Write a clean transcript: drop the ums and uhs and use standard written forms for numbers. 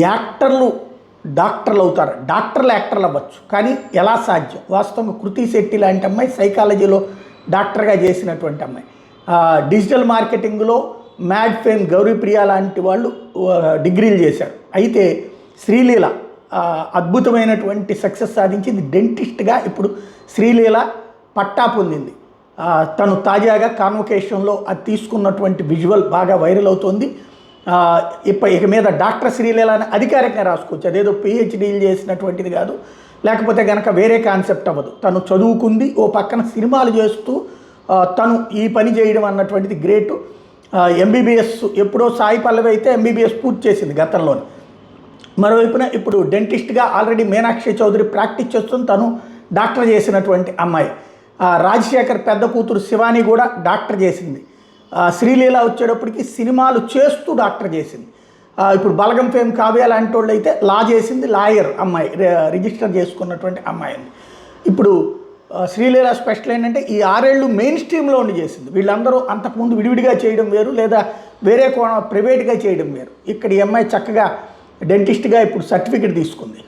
యాక్టర్లు డాక్టర్లు అవుతారు, డాక్టర్లు యాక్టర్లు అవ్వచ్చు. కానీ ఎలా సాధ్యం? వాస్తవంగా కృతి శెట్టి లాంటి అమ్మాయి సైకాలజీలో డాక్టర్గా చేసినటువంటి అమ్మాయి, డిజిటల్ మార్కెటింగ్లో మ్యాడ్ ఫేమ్ గౌరీప్రియ లాంటి వాళ్ళు డిగ్రీలు చేశారు. అయితే శ్రీలీల అద్భుతమైనటువంటి సక్సెస్ సాధించింది. డెంటిస్ట్గా ఇప్పుడు శ్రీలీల పట్టా పొందింది. తను తాజాగా కాన్వకేషన్లో అది తీసుకున్నటువంటి విజువల్ బాగా వైరల్ అవుతుంది. ఇక మీద డాక్టర్ శ్రీలీల అని అధికారికంగా రాసుకోవచ్చు. అదేదో పిహెచ్డీలు చేసినటువంటిది కాదు, లేకపోతే కనుక వేరే కాన్సెప్ట్ అవ్వదు. తను చదువుకుంది, ఓ పక్కన సినిమాలు చేస్తూ తను ఈ పని చేయడం అన్నటువంటిది గ్రేటు. ఎంబీబీఎస్ ఎప్పుడో సాయి పల్లవి అయితే ఎంబీబీఎస్ పూర్తి చేసింది గతంలోనే. మరోవైపున ఇప్పుడు డెంటిస్ట్గా ఆల్రెడీ మీనాక్షి చౌదరి ప్రాక్టీస్ చేస్తుంది, తను డాక్టర్ చేసినటువంటి అమ్మాయి. రాజశేఖర్ పెద్ద కూతురు శివాని కూడా డాక్టర్ చేసింది. శ్రీలీల వచ్చేటప్పటికి సినిమాలు చేస్తూ డాక్టర్ చేసింది. ఇప్పుడు బలగం ఫేమ్ కావ్య లాంటి వాళ్ళు అయితే లా చేసింది, లాయర్ అమ్మాయి, రిజిస్టర్ చేసుకున్నటువంటి అమ్మాయి ఉంది. ఇప్పుడు శ్రీలీల స్పెషల్ ఏంటంటే ఈ 6 ఏళ్ళు మెయిన్ స్ట్రీమ్లో ఉండి చేసింది. వీళ్ళందరూ అంతకుముందు విడివిడిగా చేయడం వేరు, లేదా వేరే ప్రైవేట్గా చేయడం వేరు. ఇక్కడ ఈ అమ్మాయి చక్కగా డెంటిస్ట్గా ఇప్పుడు సర్టిఫికెట్ తీసుకుంది.